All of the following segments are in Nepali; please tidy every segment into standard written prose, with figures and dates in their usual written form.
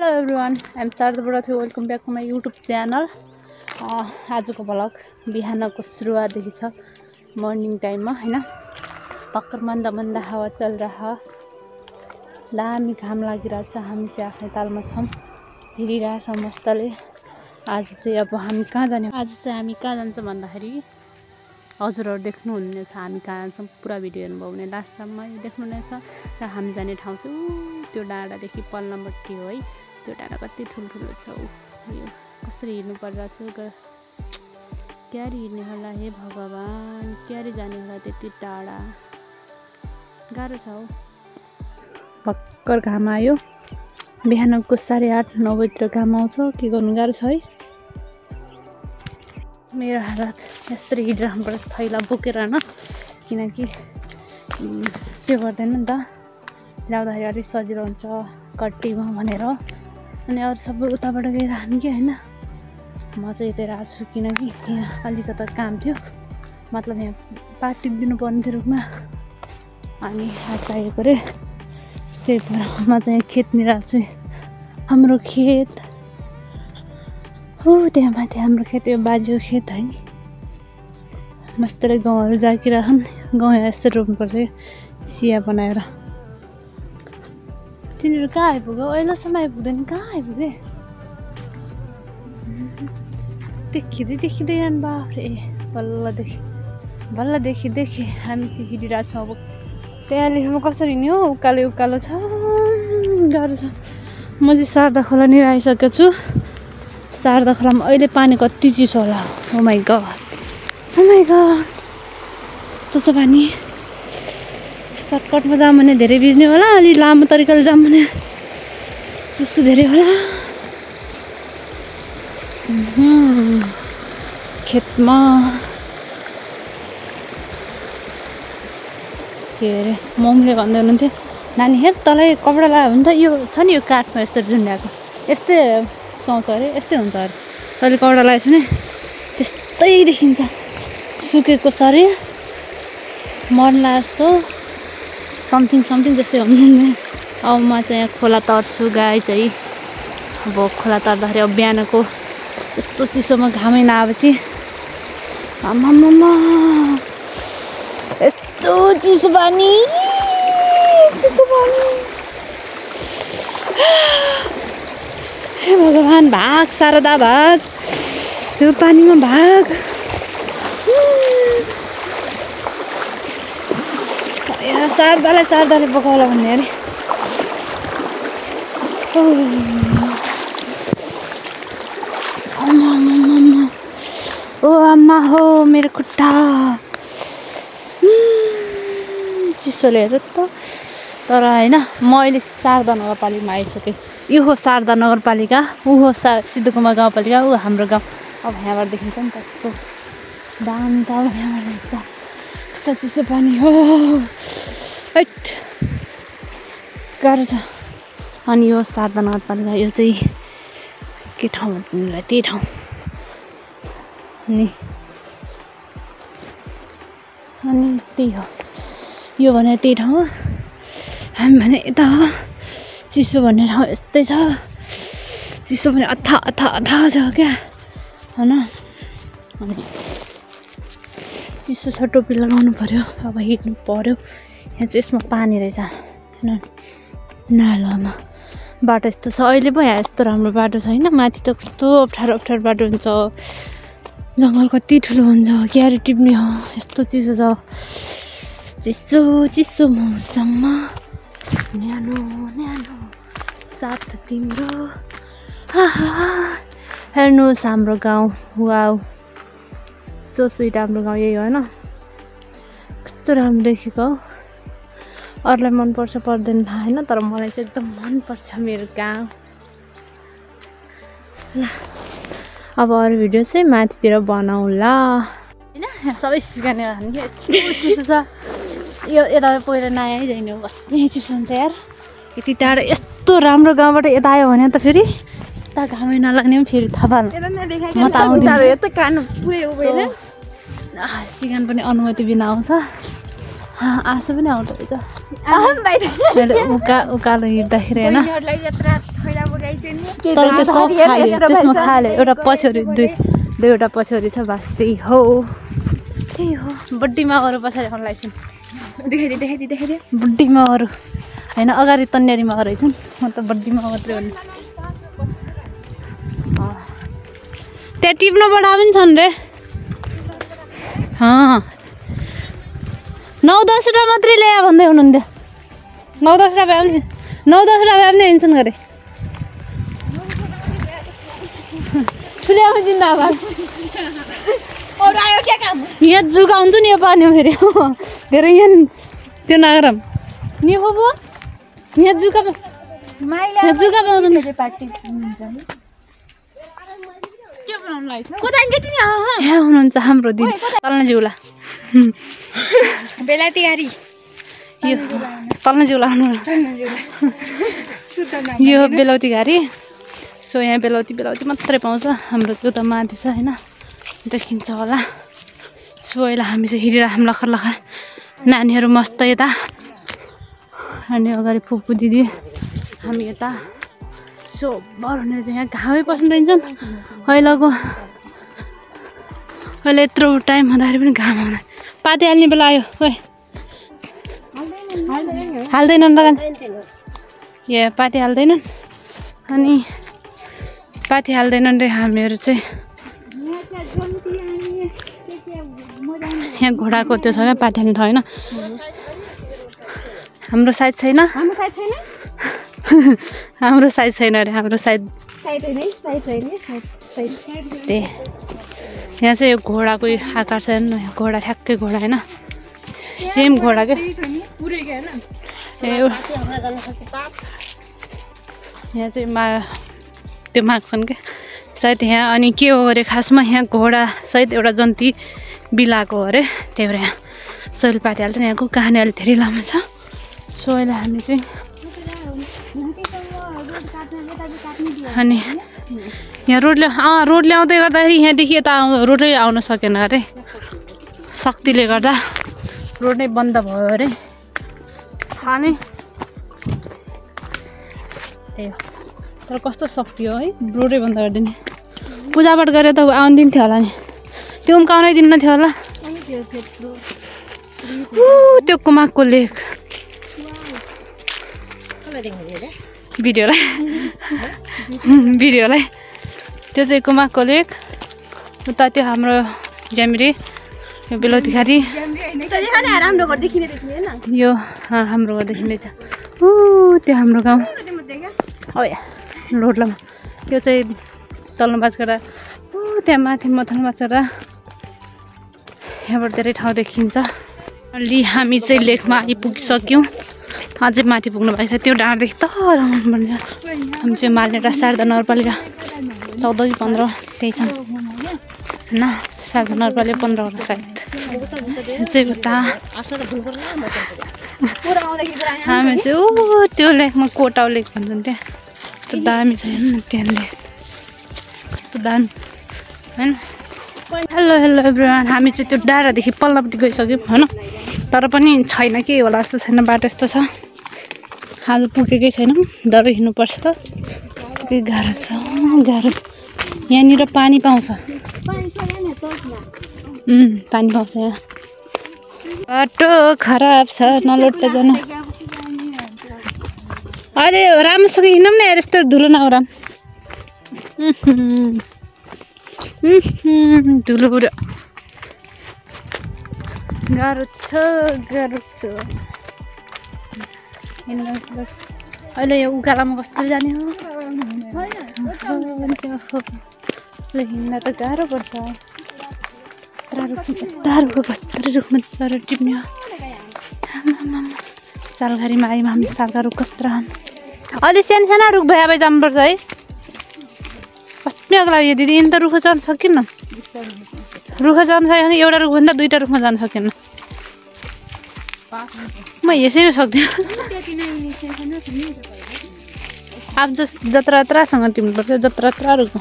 Hello everyone, I'm Sarda Bhatia. Welcome back to my YouTube channel. आजको भ्लग बिहानको सुरुवातदेखि छ मर्निङ टाइममा हैन पक्कर मन्दा मन्दा हावा चल रहा दामी घाम लागिरहेछ हामी चाहिँ आफ्नै तालमा छौं हिरिरहेछ मस्तले आज चाहिँ अब हामी कहाँ जाने हामी कहाँ जान्छौं भन्दाखेरि हजुरहरु देख्नु हुनेछ हामी कहाँ जान्छौं पुरा भिडियो हेर्नुभयो भने लास्ट टाइममा देख्नु हुनेछ र हामी जाने ठाउँ चाहिँ त्यो डाँडादेखि पल्लामट्टी हो है त्यो डाँडा कति ठुलठुलो छ यो कसरी हिड्नु पर्छ क्यारी हिड्ने होला हे भगवान क्यारी जाने होला त्यति टाढा गाह्रो छ हौ भक्कर घाम आयो बिहानको 8:30-9 बजेतिर घाम आउँछ के गर्नु गाह्रो छ है मेरो हालत यस्तै हिडिरहनु पर्छ थैला बोकेर न किनकि त्यो गर्दैन नि त ल्याउँदाखेरि अलि सजिलो हुन्छ कट्टीमा भनेर अनि अरु सबै उताबाट गइराख्नु कि हैन म चाहिँ यतै राछु किनकि यहाँ अलिकता काम थियो मतलब यहाँ पार्टी दिनु पर्ने थियो रुखमा अनि हात चाहिएको रे त्यही भएर म चाहिँ खेतमा राछु हाम्रो खेत हो त्यहाँ माथि हाम्रो खेत यो बाजेको खेत है नि मस्तले गहुँहरु जाकिराछन् गहुँ यसरी रोप्नुपर्छ सिया बनाएर तिनीहरु कहाँ आइपुग्यो अहिलेसम्म आइपुग्दैन कहाँ आइपुगे देखिँदैन बाफ्रे बल्ल देखि हामी चाहिँ हिडिरहेछौँ अब त्यहाँ लेखमा कसरी नि हो उकालो छ गाह्रो छ म चाहिँ शारदा खोला नि आइसकेको छु शारदा खोलामा अहिले पानी कति चिसो होला ओ माइ गॉड यस्तो छ पानी सर्टकटमा जाम भने धेरै भिज्ने होला अलि लामो तरिकाले जाम भने चिसो धेरै होला खेतमा के अरे मम्मीले भन्दै हुनुहुन्थ्यो नानी हेर तँलाई कपडा लगायो भने त यो छ नि यो काठमा यस्तो झुन्ड्याएको यस्तै सुहाउँछ अरे यस्तै हुन्छ अरे तैँले कपडा लगाएछ भने त्यस्तै देखिन्छ सुकेको शरीर मर्ला जस्तो समथिङ त्यस्तै हुनुहुने अब म चाहिँ यहाँ खोला तर्छु गाई चाहिँ अब खोला तर्दाखेरि अब बिहानको यस्तो चिसोमा घामै नआएपछि आम्मामा यस्तो चिसो पानी हे भगवान भाग शारदा भाग त्यो पानीमा भाग शारदाले बगाउला भन्ने अरे ओ आमा हो मेरो खुट्टा चिसोले हेर त तर हैन म अहिले शारदा नगरपालिकामा आइसकेँ यो हो शारदा नगरपालिका ऊ हो सिद्धकुमार गाउँपालिका ऊ हाम्रो गाउँ अब यहाँबाट देखिन्छ नि त कस्तो दामी त अब यहाँबाट देख्छ कस्तो चिसो पानी हो हैट गाह्रो छ अनि यो शारदा नगरपालिका यो चाहिँ के ठाउँ भन्छ तिमीलाई त्यही ठाउँ अनि त्यही हो यो भने त्यही ठाउँ हो हामी भने यता हो चिसो भन्ने ठाउँ यस्तै छ चिसो पनि अथा छ क्या हैन अनि चिसो छ टोपी लगाउनु पर्यो अब हिँड्नु पर्यो यहाँ चाहिँ यसमा पानी रहेछ हैन नालामा बाटो यस्तो छ अहिले पो यहाँ यस्तो राम्रो बाटो छैन माथि त कस्तो अप्ठ्यारो बाटो हुन्छ जङ्गल कति ठुलो हुन्छ क्यारी टिप्ने हो यस्तो चिसो छ चिसो मौसममा न्यानो साथ तिम्रो हेर्नुहोस् हाम्रो गाउँ वाउ सो स्विट हाम्रो गाउँ यही हो हैन कस्तो राम्रो देखेको अरूलाई मनपर्छ पर्दैन थाहा हैन तर मलाई चाहिँ एकदम मनपर्छ मेरो गाउँ ल अब अरू भिडियो चाहिँ माथितिर बनाउँला हैन सबै सिकाउने राख्नु कि यस्तो चिसो छ यो यता पहिला नआइ जाने हो कति चिसो हुन्छ यार यति टाढो यस्तो राम्रो गाउँबाट यता आयो भने त फेरि यस्ता घामै नलाग्ने पनि फेरि थाहा पाल्नु म त आउँदिन सिकान पनि अनुमति बिना आउँछ आशा पनि आउँदो रहेछ उकालो हिँड्दाखेरि होइन तर त्यो सब खाले त्यसमा खाले एउटा पछ्यौरी दुईवटा पछ्यौरी छ बस त्यही हो बड्डीमा अरू पछाडि आउनु लाग्छ देखाइदिए बड्डीमा अरू होइन अगाडि तन्यारीमा रहेछन् म त बड्डीमा मात्रै हो नि त्यहाँ टिप्न बडा पनि छन् रे 9-10 मात्रै ल्यायो भन्दै हुनुहुन्थ्यो 9-10 भए पनि हिँड्छन् गरे ठुल्यामा जिन्दाबाद यहाँ जुका हुन्छ नि यो पानी फेरि धेरै यहाँ त्यो नगरम नि हो यहाँ जुका पाउँछ नि यहाँ हुनुहुन्छ हाम्रो दिदी तल्न जिउला बेलायती गाडी यो तल्न जिउला यो बेलौती घारी सो यहाँ बेलौती मात्रै पाउँछ हाम्रो त्यो त माथि छ होइन देखिन्छ होला सो अहिले हामी चाहिँ हिँडिरहेको लखर नानीहरू मस्त यता अनि अगाडि फुपू दिदी हामी यता सो बरुनेर चाहिँ यहाँ घामै पस्नु रहन्छन् अहिले यत्रो टाइम हुँदाखेरि पनि घाम आउँदैन पाती हाल्ने बेला आयो ओइ हाल्दैनन् त यहाँ पाती हाल्दैनन् अनि पाती हाल्दैनन् रे हामीहरू चाहिँ यहाँ घोडाको त्यो छ क्या पाती हाल्ने ठाउँ होइन हाम्रो साइड छैन हाम्रो साइड छैन अरे हाम्रो साइड यहाँ चाहिँ यो घोडाको आकार छ हेर्नु घोडा ठ्याक्कै घोडा होइन सेम घोडा क्या यहाँ चाहिँ त्यो माग्छन् क्या सायद यहाँ अनि के हो अरे खासमा यहाँ घोडा सहित एउटा जन्ती बिलाएको हो अरे त्यही भएर यहाँ सहिले पाती हाल्छ यहाँको कहानी अलिक धेरै लामो छ सो अहिले हामी चाहिँ अनि यहाँ रोड ल्याउँदै गर्दाखेरि यहाँदेखि यता रोडै आउन सकेन अरे शक्तिले गर्दा रोड नै बन्द भयो अरे अनि त्यही हो तर कस्तो शक्ति हो है रोडै बन्द गरिदिने पूजापाठ गरेर त आउनु दिन्थ्यो होला नि त्यो पनि आउनै दिन्न थियो होला त्यो कुमाकको लेक भिडियोलाई त्यो चाहिँ कुमाकको लेक उता त्यो हाम्रो ज्यामिरे यो बेलौती घारी यो हाम्रो घर देखिँदैछ त्यो हाम्रो गाउँ हो या लोडलामा त्यो चाहिँ तल्लो बाँचकडा त्यहाँ माथि मथल बाँचकडा यहाँबाट धेरै ठाउँ देखिन्छ अलि हामी चाहिँ लेकमा आइपुगिसक्यौँ अझै माथि पुग्नु भएको छ त्यो डाँडादेखि तल आउनुपर्ने हामी चाहिँ मालनेटा शारदा नगरपालिका 14 कि 15 त्यही छ होइन शारदा नगरपालिका 15 होला सायद यो चाहिँ उता हामी चाहिँ त्यो लेकमा कोटाउ लेक भन्छन् त्यहाँ कस्तो दामी छ हेर्नु त्यहाँ लेक कस्तो दामी होइन हेलो एभ्रिवान हामी चाहिँ त्यो डाँडादेखि पल्लोपट्टि गइसक्यौँ होइन तर पनि छैन के होला जस्तो छैन बाटो यस्तो छ आज पुगेकै छैन डरै हिँड्नुपर्छ त्यति गाह्रो छ यहाँनिर पानी पाउँछ पानी पाउँछ यहाँ बाटो खराब छ नलोट जानु अहिले राम्रोसँग हिँडौँ न यार यस्तो धुलो नआउराम धुलो पुरो गाह्रो छ अहिले यो उकालोमा कस्तो जाने हो हिँड्न त गाह्रो पर्छ कस्तो रुखमा चरा टिप्ने हो सालघारीमा आयौँ हामी सालका रुख कत्रा अलि साना रुख भए भए जानुपर्छ है कति अग्ला यो दिदी यिन त रुख जान सकिन्न रुख जानु सक्यो भने एउटा रुखभन्दा 2टा रुखमा जान सकेन म यसैमा सक्दिनँ अब जत्रासँग टिप्नुपर्छ जत्रा रुख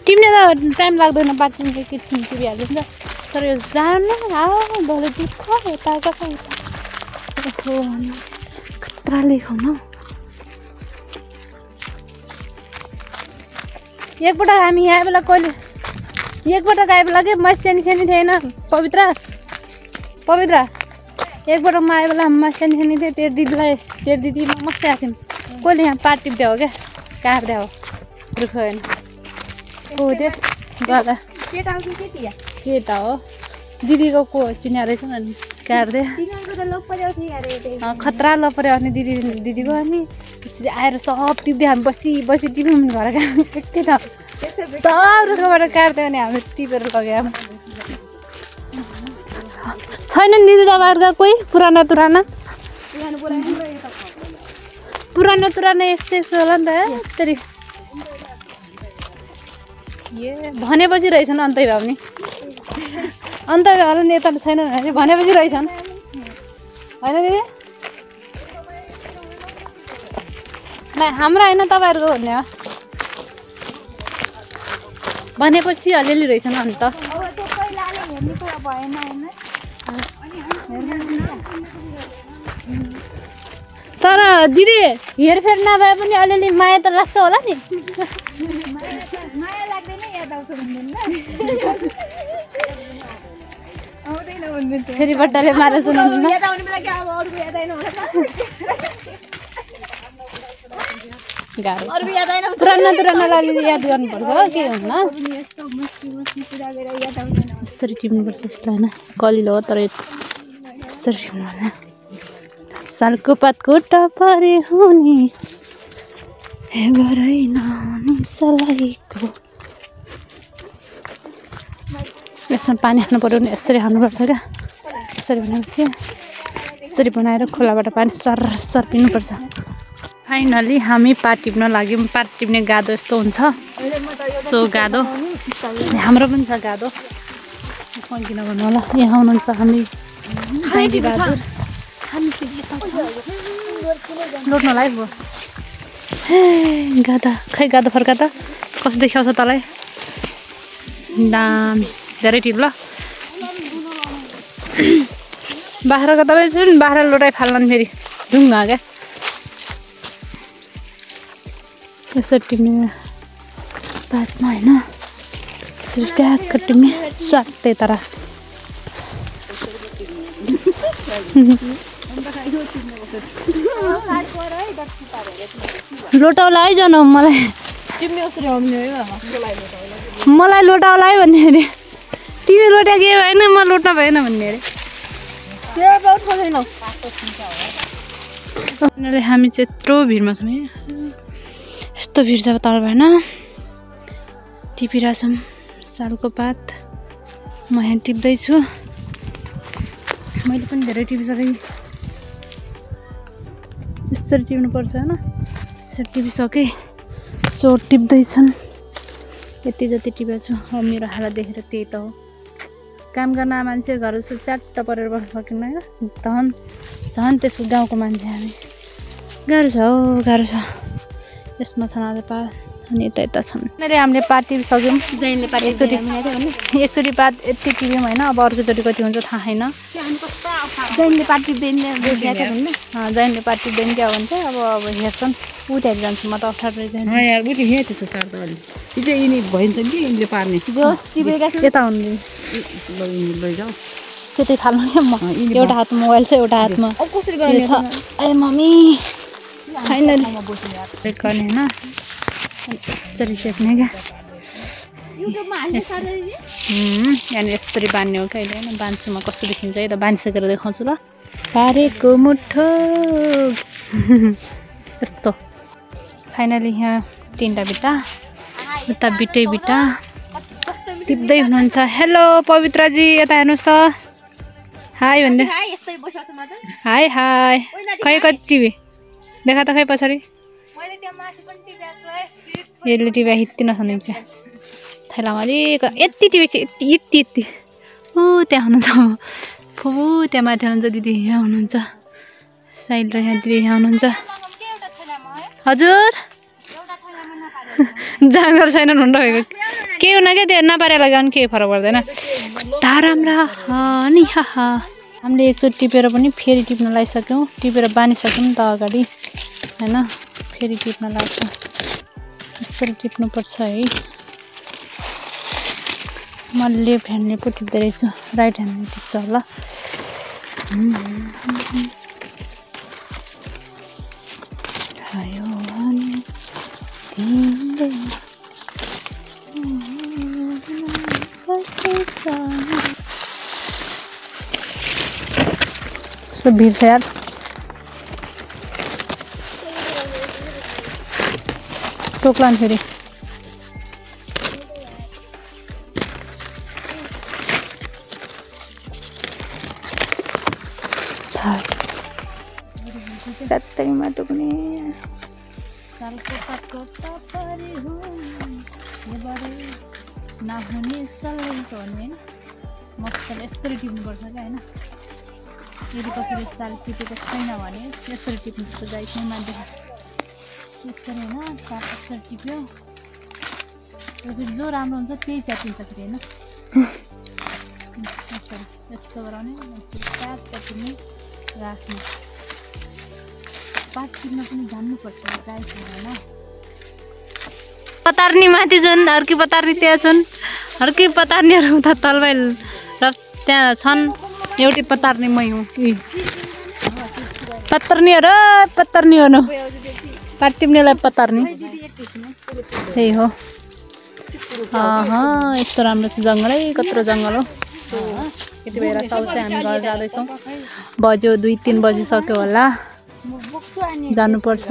टिप्ने त टाइम लाग्दैन 5 मिनट किसिम टिपिहाल्छ नि त तर यो जानु भोलि दुःख यता कता खतरा लेखाउन एकपल्ट हामी यहाँ बेला कहिले एकपल्ट गए बेला के म सानी थिएन पवित्र एकपल्ट म आए बेला म सानी थिएँ तेरो दिदी म मस्तै आएको थियौँ कसले यहाँ पात टिप्दै हो क्या काट्दै हो रुख होइन को त्यो गला के त हो दिदीको को चिनिया रहेछ नि काट्दै खतरा लपऱ्यो अनि दिदीको अनि त्यसपछि आएर सब टिप्दै हामी बसी टिप्यौँ घर एकै त सब रुखबाट काट्दै अनि हामीले टिपेर लग्यौँ छैनन् दिदी तपाईँहरूका कोही पुराना यस्तो होला नि त यस्तरी ए भनेपछि रहेछन् अन्तै भए पनि अन्तै भए होला नि यता छैन भनेपछि रहेछन् होइन दिदी नै हाम्रो होइन तपाईँहरूको भन्ने हो भनेपछि अलिअलि रहेछन् अन्त तर दिदी हेरफेर नभए पनि अलिअलि माया त लाग्छ होला नि फेरि बट्टाले मारे सुनाउनु पुरानोलाई याद गर्नुपर्छ के हुन्न यसरी टिप्नुपर्छ जस्तो होइन कलिलो हो तर यसरी टिप्नुपर्छ सालको पातको टपरे हुने हेबरै नहुने सलाइको यसमा पानी हाल्नु पर्यो भने यसरी हाल्नुपर्छ क्या यसरी बनाएपछि यसरी बनाएर खोलाबाट पानी सर पिनुपर्छ फाइनली हामी पात टिप्न लाग्यौँ पात टिप्ने गादो यस्तो हुन्छ सो गादो हाम्रो पनि छ गादो किन भन्नु होला यहाँ हुनुहुन्छ हामी खाइदी बहादुर लोट्नलाई भयो गादा खै गादो फर्का त कस्तो देखाउँछ तँलाई दामी धेरै टिप ल बाख्राको तपाईँ छु नि बाख्रा लोटाइ फाल्न फेरि ढुङ्गा क्या यसरी टिप्ने पातमा होइन यसरी ट्याक्क टिप्ने स्वाटै तर लोटाउला है जानु मलाई लोटाउला है भन्ने अरे तिमी लोटा के भएन म लोट्न भएन भन्ने अरे हामी चाहिँ यत्रो भिडमा छौँ यस्तो भिड छ तल भएन टिपिरहेछौँ सालको पात म यहाँ टिप्दैछु मैले पनि धेरै टिपिसकेँ यसरी टिप्नुपर्छ होइन यसरी टिपिसकेँ सो टिप्दैछन् यति जति टिपेको छु अब मेरो हालत देखेर त्यही त हो काम गर्न मान्छे घर जस्तो च्याट्ट परेर बस्नु सकिन्न होइन झन् त्यसको गाउँको मान्छे हामी गाह्रो छ हो गाह्रो छ यसमा छन् आज पात अनि यता छन् मैले हामीले पात टिपिसक्यौँ एकचोटि पात यति टिप्यौँ होइन अब अर्कोचोटि कति हुन्छ थाहा छैन जैनले पात टिप्दैन क्या भन्छ अब हेर्छन् उता जान्छु म त अप्ठ्यारो यता हुनु त्यतै थाल्नु क्या म एउटा हातमा मोबाइल छ एउटा हातमा ए मम्मी फाइनली गर्ने होइन यसरी सेक्ने क्या यहाँनिर यसरी बान्ने हो कहिले होइन बान्छु म कस्तो देखिन्छ है त बानिसकेर देखाउँछु ल पारेको मुठो यस्तो फाइनली यहाँ तिनवटा बिटा उता बिटा टिप्दै हुनुहुन्छ हेलो पवित्रजी यता हेर्नुहोस् त हाई भन्दै हाई खै कति टिभी देखा त खै पछाडि यसले टिभा हित्ती नसुनिन्छ थैलामा अलिक यति टिपेको छ यति ऊ त्यहाँ हुनुहुन्छ फु त्यहाँ माथि हुनुहुन्छ दिदी यहाँ हुनुहुन्छ साइड र यहाँ दिदी यहाँ हुनुहुन्छ हजुर जाँगर छैन हुँडो भएको के हुन क्या त्यो नपारेर लगाउनु केही फरक पर्दैन कता राम्रा नि हाहा हामीले एकचोटि टिपेर पनि फेरि टिप्न लगाइसक्यौँ टिपेर बानिसक्यौँ नि त अगाडि हैन फेरि टिप्न लाग्छ यसरी टिप्नुपर्छ है म लेफ्ट ह्यान्डले पो टिप्दै रहेछु राइट ह्यान्डले टिप्छ होला सब भिड छ यार टोक्लान फेरि सत्तरीमा टोक्ने नहुने सल्लाहको भन्ने मजाले यसरी टिप्नुपर्छ क्या होइन यदि कसैले साल टिपेको छैन भने यसरी टिप्नुपर्छ गाइस नै मान्छे यसरी होइन साल यसरी टिप्यो फेरि जो राम्रो हुन्छ त्यही च्यातिन्छ फेरि होइन यसरी यस्तो गराउने च्यातिने राख्ने पात टिप्न पनि जान्नुपर्छ गाइस होइन पतार्नी माथि छन् अर्की पतार्नी त्यहाँ छन् अर्की पतार्नीहरू उता तलबाई र त्यहाँ छन् एउटै पतार्नी मै हुँ पतार्नीहरू पतार्नीहरू पात टिप्नेलाई पतार्नी त्यही हो यस्तो राम्रो छ जङ्गलै कत्रो जङ्गल हो यति बेला साउसे हामी घर जाँदैछौँ बज्यो 2-3 बजिसक्यो होला जानुपर्छ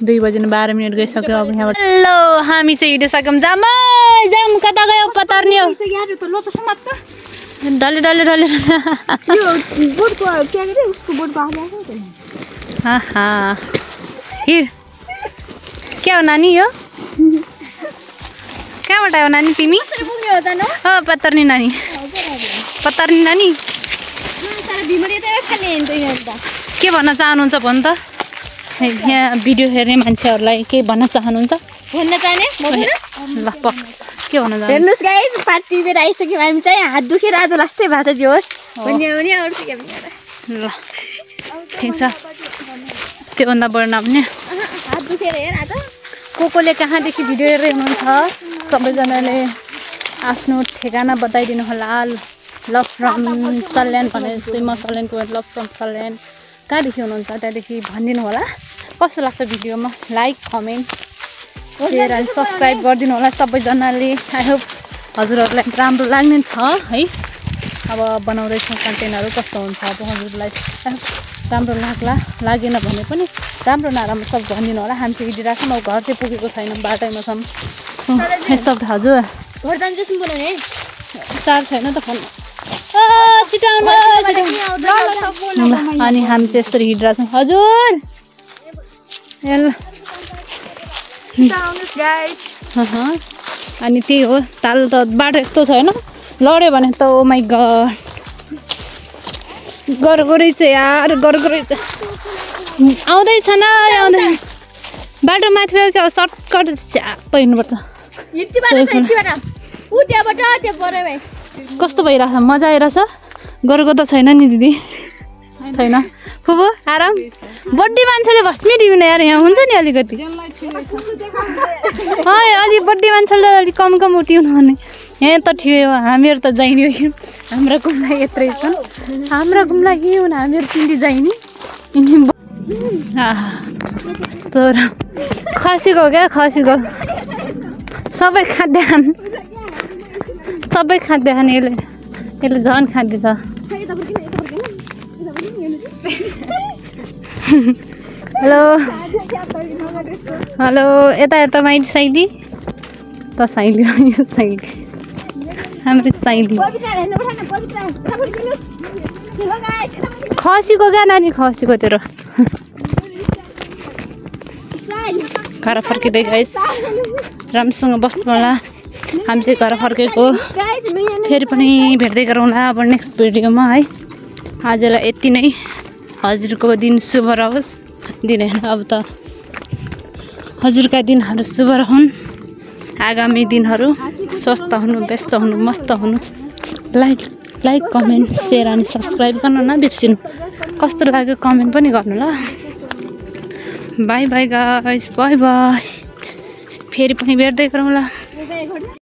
2 बजेर 12 मिनट गइसक्यो अब यहाँबाट हेलो हामी चाहिँ हिँडिसक्यौँ जाम कता गयो पतार्नी हो डल्ले डल्ले डल्ले हिँड के हो नानी यो कहाँबाट आयो नानी तिमी पतार्नी नानी पतार्नी नानी के भन्न चाहनुहुन्छ भन् त यहाँ भिडियो हेर्ने मान्छेहरूलाई के भन्न चाहनुहुन्छ भन्न चाहने ल पक के भन्न चाहनुहुन्छ हेर्नुस् गाइस पात टिपेर आइसक्यौँ हामी चाहिँ हात दुखेर आज लास्टै भात दियोस् भन्ने पनि आउँछ के भने ल ठिक छ त्योभन्दा बढी नभने हात दुखेर हेर आज कोले कहाँदेखि भिडियो हेर्दै हुनुहुन्छ सबैजनाले आफ्नो ठेगाना बताइदिनु होला लभ फ्रम सल्यान भने जस्तै म सल्यानको लभ फ्रम सल्यान कहाँदेखि हुनुहुन्छ त्यहाँदेखि भनिदिनु होला कस्तो लाग्छ भिडियोमा like comment share and subscribe गरिदिनु होला सबैजनाले आई होप हजुरहरूलाई राम्रो लाग्ने छ है अब बनाउँदैछौँ कन्टेन्टहरू कस्तो हुन्छ अब हजुरलाई राम्रो लागेन भने पनि राम्रो नराम्रो सब भनिदिनु होला हामी चाहिँ हिँडिरहेको छौँ अब घर चाहिँ पुगेको छैन बाटैमा छौँ यस्तो हजुर घर जान्छौँ बोलाउने चार्ज छैन त फोन अनि हामी चाहिँ यस्तो हिँडिरहेको छौँ हजुर अनि त्यही हो ताल त बाटो यस्तो छैन लड्यो भने त ओ माई गड गरको रहेछ यार गरको रहेछ आउँदैछ न आउँदै बाटो माथि भयो क्या सर्टकट छ्याप्प हिँड्नुपर्छ कस्तो भइरहेछ मजा आइरहेछ गरको त छैन नि दिदी छैन फुबु आराम बड्डी मान्छेले भस्मी दिउन यार यहाँ हुन्छ नि अलिकति अलि बड्डी मान्छेले अलिक कम उठ्यौँ भने यहाँ त ठिकै हो हामीहरू त जाइने हाम्रा घुम्ला यत्रै छन् हाम्रा घुम्ला के हुन् हामीहरू तिनटी जाइने यस्तो खसीको क्या खसीको सबै खाद्यान्न यसले झन् खाँदैछ हेलो हेलो यता माइली साइली त साइली यो साइली हाम्रो साइली खसीको क्या नानी खसीको तेरो घर फर्किँदै गाइस राम्रोसँग बस्नु होला हामी चाहिँ घर फर्केको फेरि पनि भेट्दै गरौँला अब नेक्स्ट भिडियोमा है आजलाई यति नै हजुरको दिन शुभ रहोस् दिन होइन अब त हजुरका दिनहरू शुभ रहन् आगामी दिनहरू स्वस्थ हुनु, व्यस्त हुनु, मस्त हुनु। लाइक कमेन्ट सेयर अनि सब्सक्राइब गर्न नबिर्सिनु। कस्तो लाग्यो कमेन्ट पनि गर्नु ल। By by guys, by by. फेरि पनि भेट्दै गरौँ ल।